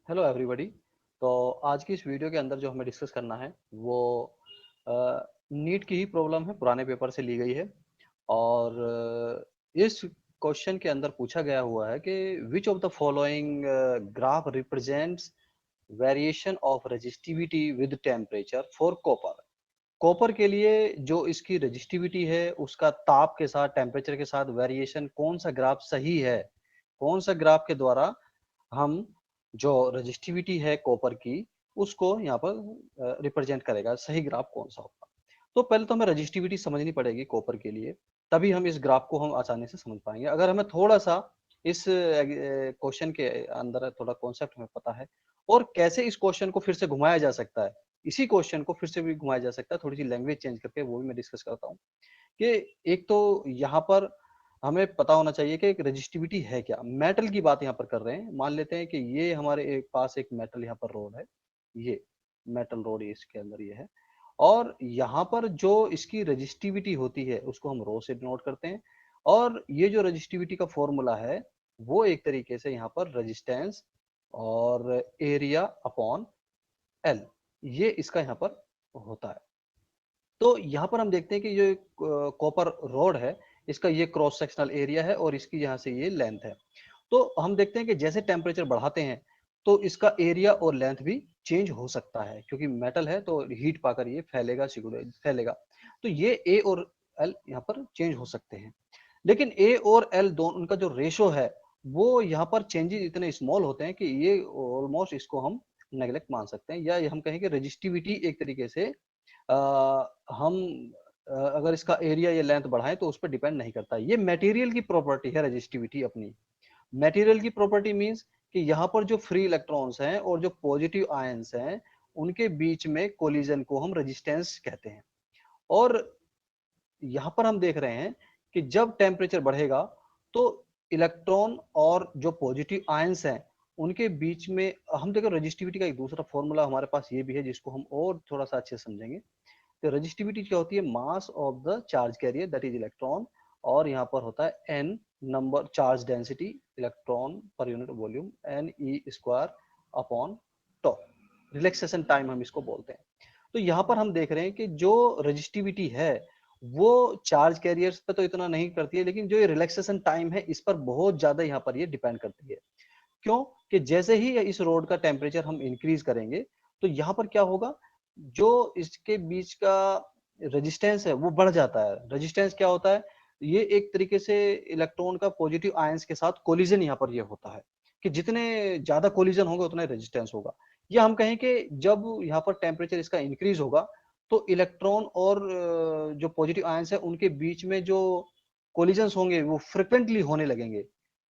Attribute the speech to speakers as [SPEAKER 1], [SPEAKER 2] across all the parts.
[SPEAKER 1] Hello everybody. तो आज की इस वीडियो के अंदर जो हमें डिस्कस करना है वो नीट की ही प्रॉब्लम है, पुराने पेपर से ली गई है। और इस क्वेश्चन के अंदर पूछा गया हुआ है कि which of the following graph represents variation of resistivity with temperature for copper. Copper के लिए जो इसकी रेजिस्टिविटी है उसका ताप के साथ, टेम्परेचर के साथ वेरिएशन, कौन सा ग्राफ सही है, कौन सा ग्राफ के द्वारा हम जो रजिस्टिविटी है कॉपर की उसको यहाँ पर रिप्रेजेंट करेगा, सही ग्राफ कौन सा होगा। तो पहले तो हमें रजिस्टिविटी समझनी पड़ेगी कॉपर के लिए, तभी हम इस ग्राफ को हम आसानी से समझ पाएंगे। अगर हमें थोड़ा सा इस क्वेश्चन के अंदर थोड़ा कॉन्सेप्ट हमें पता है और कैसे इस क्वेश्चन को फिर से घुमाया जा सकता है, इसी क्वेश्चन को फिर से भी घुमाया जा सकता है, थोड़ी सी लैंग्वेज चेंज करके, वो भी मैं डिस्कस करता हूँ। कि एक तो यहाँ पर हमें पता होना चाहिए कि एक रजिस्टिविटी है क्या। मेटल की बात यहाँ पर कर रहे हैं, मान लेते हैं कि ये हमारे पास एक मेटल यहाँ पर रोड है, ये मेटल रोड इसके अंदर ये है, और यहाँ पर जो इसकी रजिस्टिविटी होती है उसको हम रो से डिनोट करते हैं। और ये जो रजिस्टिविटी का फॉर्मूला है वो एक तरीके से यहाँ पर रेजिस्टेंस और एरिया अपॉन एल, ये इसका यहाँ पर होता है। तो यहाँ पर हम देखते हैं कि ये कॉपर रोड है, इसका ये क्रॉस सेक्शनल एरिया है और इसकी यहाँ से ये लेंथ है। तो हम देखते हैं कि जैसे टेम्परेचर बढ़ाते हैं तो इसका एरिया और लेंथ भी चेंज हो सकता है, क्योंकि मेटल है तो हीट पाकर ये फैलेगा, फैलेगा। तो ये ए और एल यहाँ पर चेंज हो सकते हैं, लेकिन ए और एल दोनों उनका जो रेशो है वो यहाँ पर चेंजेस इतने स्मॉल होते हैं कि ये ऑलमोस्ट इसको हम नेग्लेक्ट मान सकते हैं, या हम कहें कि रेजिस्टिविटी एक तरीके से हम अगर इसका एरिया या लेंथ बढ़ाएं तो उस पर डिपेंड नहीं करता। ये मटेरियल की प्रॉपर्टी है रेजिस्टिविटी अपनी। मटेरियल की प्रॉपर्टी मींस कि यहाँ पर जो फ्री इलेक्ट्रॉन्स हैं और जो पॉजिटिव आयंस हैं उनके बीच में कोलिजन को हम रेजिस्टेंस कहते हैं। और यहाँ पर हम देख रहे हैं कि जब टेम्परेचर बढ़ेगा तो इलेक्ट्रॉन और जो पॉजिटिव आयंस हैं उनके बीच में, हम देखो रेजिस्टिविटी का एक दूसरा फॉर्मूला हमारे पास ये भी है जिसको हम और थोड़ा सा अच्छे से समझेंगे। तो रेजिस्टिविटी क्या होती है? Mass of the charge carrier that is electron, और यहाँ पर होता है n number charge density electron per unit volume, n e square upon tau, relaxation time हम इसको बोलते हैं। तो यहाँ पर हम देख रहे हैं कि जो रेजिस्टिविटी है वो चार्ज कैरियर्स पे तो इतना नहीं करती है, लेकिन जो ये रिलैक्सेशन टाइम है इस पर बहुत ज्यादा यहाँ पर ये डिपेंड करती है। क्यों? कि जैसे ही इस रोड का टेम्परेचर हम इंक्रीज करेंगे तो यहाँ पर क्या होगा, जो इसके बीच का रेजिस्टेंस है वो बढ़ जाता है। रेजिस्टेंस क्या होता है? ये एक तरीके से इलेक्ट्रॉन का पॉजिटिव आयंस के साथ कोलिजन यहाँ पर ये होता है, कि जितने ज्यादा कोलिजन होगा उतना रेजिस्टेंस होगा। या हम कहें कि जब यहाँ पर टेम्परेचर इसका इंक्रीज होगा तो इलेक्ट्रॉन और जो पॉजिटिव आयंस है उनके बीच में जो कोलिजन्स होंगे वो फ्रिक्वेंटली होने लगेंगे।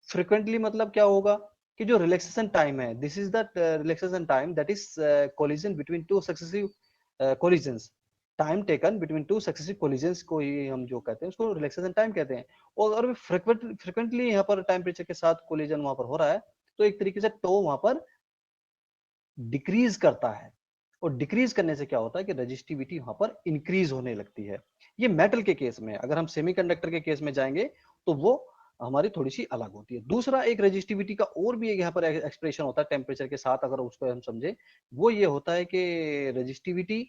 [SPEAKER 1] फ्रिक्वेंटली मतलब क्या होगा कि जो रिलैक्सेशन टाइम है, this is the relaxation time that is collision between two successive collisions, time taken between two successive collisions को ही हम जो कहते हैं उसको रिलैक्सेशन टाइम कहते हैं। और फ्रिक्वेंटली यहाँ पर टेम्परेचर के साथ कोलिजन वहां पर हो रहा है तो एक तरीके से टो वहां पर डिक्रीज करता है। और डिक्रीज करने से क्या होता है कि रेजिस्टिविटी वहां पर इंक्रीज होने लगती है। ये मेटल के केस में। अगर हम सेमीकंडक्टर के केस में जाएंगे तो वो हमारी थोड़ी सी अलग होती है। दूसरा एक रेजिस्टिविटी का और भी एक यहाँ पर एक्सप्रेशन होता है टेम्परेचर के साथ, अगर उसको हम समझे, वो ये होता है कि रेजिस्टिविटी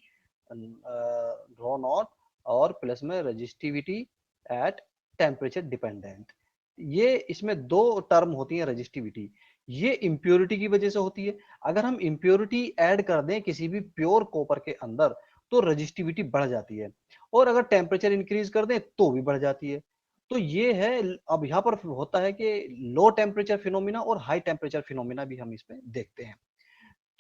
[SPEAKER 1] रो नॉट और प्लस में रेजिस्टिविटी एट टेम्परेचर डिपेंडेंट। ये इसमें दो टर्म होती है रेजिस्टिविटी। ये इम्प्योरिटी की वजह से होती है। अगर हम इम्प्योरिटी ऐड कर दें किसी भी प्योर कॉपर के अंदर तो रजिस्टिविटी बढ़ जाती है, और अगर टेम्परेचर इंक्रीज कर दें तो भी बढ़ जाती है। तो ये है। अब यहाँ पर होता है कि लो टेम्परेचर फिनोमिना और हाई टेम्परेचर फिनोमिना भी हम इसमें देखते हैं।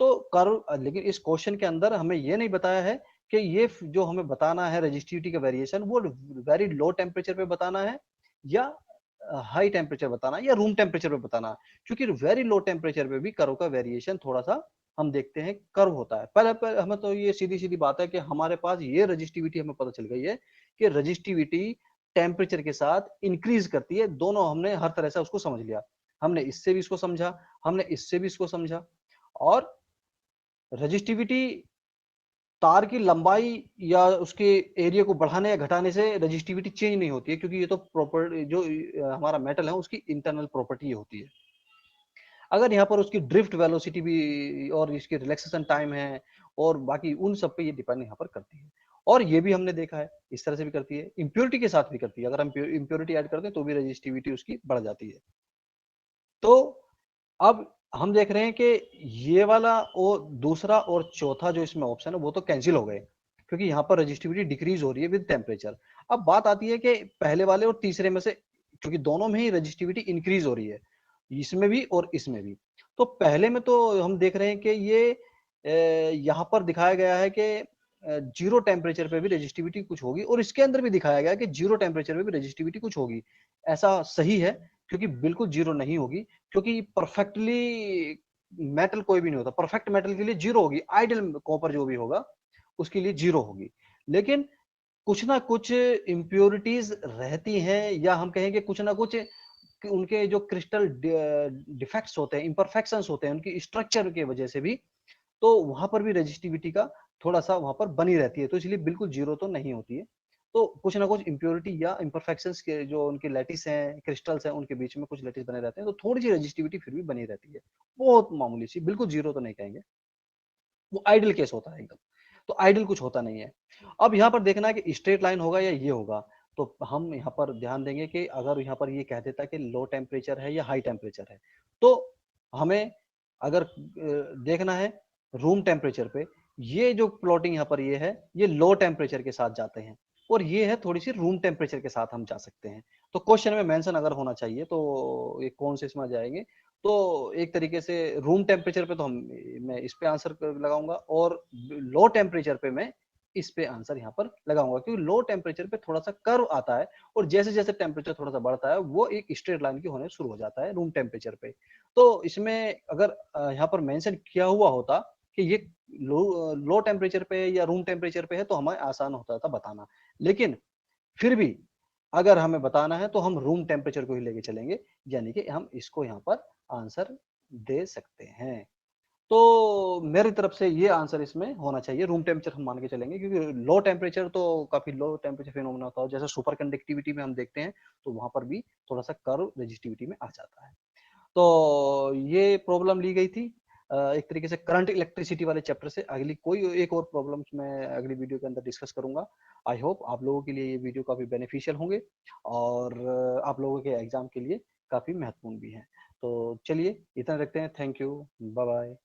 [SPEAKER 1] तो कर्व, लेकिन इस क्वेश्चन के अंदर हमें ये नहीं बताया है कि ये जो हमें बताना है रजिस्टिविटी का वेरिएशन वो वेरी लो टेम्परेचर पे बताना है या हाई टेम्परेचर बताना है या रूम टेम्परेचर पे बताना है। क्योंकि वेरी लो टेम्परेचर पे भी कर्व का वेरिएशन थोड़ा सा हम देखते हैं कर्व होता है। पहले हमें तो ये सीधी सीधी बात है कि हमारे पास ये रजिस्टिविटी हमें पता चल गई है कि रजिस्टिविटी टेम्परेचर के साथ इंक्रीज करती है। दोनों हमने हर तरह से उसको समझ लिया। हमने इससे भी इसको समझा, हमने इससे भी इसको समझा। और रजिस्टिविटी तार की लंबाई या उसके एरिया को बढ़ाने या घटाने से रजिस्टिविटी चेंज नहीं होती है, क्योंकि ये तो प्रॉपर जो हमारा मेटल है उसकी इंटरनल प्रॉपर्टी होती है। अगर यहाँ पर उसकी ड्रिफ्ट वेलोसिटी भी और इसकी रिलैक्सेशन टाइम है और बाकी उन सब पे ये डिपेंड यहाँ पर करती है। और ये भी हमने देखा है, इस तरह से भी करती है, इम्प्योरिटी के साथ भी करती है। अगर हम इम्प्योरिटी ऐड करते हैं तो भी रेजिस्टिविटी उसकी बढ़ जाती है। तो अब हम देख रहे हैं कि ये वाला और दूसरा और चौथा जो इसमें ऑप्शन है वो तो कैंसिल हो गए, क्योंकि यहाँ पर रजिस्टिविटी डिक्रीज हो रही है विद टेम्परेचर। अब बात आती है कि पहले वाले और तीसरे में से, क्योंकि दोनों में ही रजिस्टिविटी इंक्रीज हो रही है, इसमें भी और इसमें भी। तो पहले में तो हम देख रहे हैं कि ये यहाँ पर दिखाया गया है कि जीरो टेम्परेचर पे भी रजिस्टिविटी कुछ होगी, और इसके अंदर भी दिखाया गया है कि जीरो टेम्परेचर पे भी रजिस्टिविटी कुछ होगी। ऐसा सही है, क्योंकि बिल्कुल जीरो नहीं होगी, क्योंकि परफेक्टली मेटल कोई भी नहीं होता। परफेक्ट मेटल के लिए जीरो होगी, आइडियल कॉपर जो भी होगा उसके लिए जीरो होगी। लेकिन कुछ ना कुछ इम्प्योरिटीज रहती हैं, या हम कहेंगे कुछ ना कुछ उनके जो क्रिस्टल डिफेक्ट्स होते हैं, इम्परफेक्शंस होते हैं उनकी स्ट्रक्चर की वजह से भी, तो वहां पर भी रेजिस्टिविटी का थोड़ा सा वहां पर बनी रहती है। तो इसलिए बिल्कुल जीरो तो नहीं होती है। तो कुछ ना कुछ इम्प्योरिटी या इम्परफेक्शंस के जो उनके लैटिस हैं, क्रिस्टल्स हैं, उनके बीच में कुछ लैटिस बने रहते हैं, तो थोड़ी सी रेजिस्टिविटी फिर भी बनी रहती है। बहुत मामूली सी, बिल्कुल जीरो तो नहीं कहेंगे, वो आइडियल केस होता है एकदम। तो आइडियल कुछ होता नहीं है। अब यहाँ पर देखना है कि स्ट्रेट लाइन होगा या ये होगा। तो हम यहाँ पर ध्यान देंगे कि अगर यहाँ पर ये कह देता है कि लो टेम्परेचर है या हाई टेम्परेचर है, तो हमें अगर देखना है रूम टेम्परेचर पे, ये जो प्लॉटिंग यहाँ पर ये है, ये लो टेम्परेचर के साथ जाते हैं, और ये है थोड़ी सी रूम टेम्परेचर के साथ हम जा सकते हैं। तो क्वेश्चन में मेंशन अगर होना चाहिए तो ये कौन से इसमें आ जाएंगे, तो एक तरीके से रूम टेम्परेचर पे तो मैं इस पे आंसर लगाऊंगा, और लो टेम्परेचर पे मैं इस पे आंसर यहाँ पर लगाऊंगा, क्योंकि लो टेम्परेचर पे थोड़ा सा कर्व आता है, और जैसे जैसे टेम्परेचर थोड़ा सा बढ़ता है वो एक स्ट्रेट लाइन की होने शुरू हो जाता है रूम टेम्परेचर पे। तो इसमें अगर यहाँ पर मेंशन किया हुआ होता कि ये लो टेम्परेचर पे या रूम टेम्परेचर पे है, तो हमें आसान होता था बताना। लेकिन फिर भी अगर हमें बताना है तो हम रूम टेम्परेचर को ही लेके चलेंगे, यानी कि हम इसको यहाँ पर आंसर दे सकते हैं। तो मेरी तरफ से ये आंसर इसमें होना चाहिए, रूम टेम्परेचर हम मान के चलेंगे, क्योंकि लो टेम्परेचर तो काफी लो टेम्परेचर फिनोमेना होता है, जैसे सुपर कंडक्टिविटी में हम देखते हैं, तो वहां पर भी थोड़ा सा कर्व रेजिस्टिविटी में आ जाता है। तो ये प्रॉब्लम ली गई थी एक तरीके से करंट इलेक्ट्रिसिटी वाले चैप्टर से। अगली कोई एक और प्रॉब्लम मैं अगली वीडियो के अंदर डिस्कस करूंगा। आई होप आप लोगों के लिए ये वीडियो काफी बेनिफिशियल होंगे, और आप लोगों के एग्जाम के लिए काफी महत्वपूर्ण भी है। तो चलिए इतना रखते हैं। Thank you, bye bye.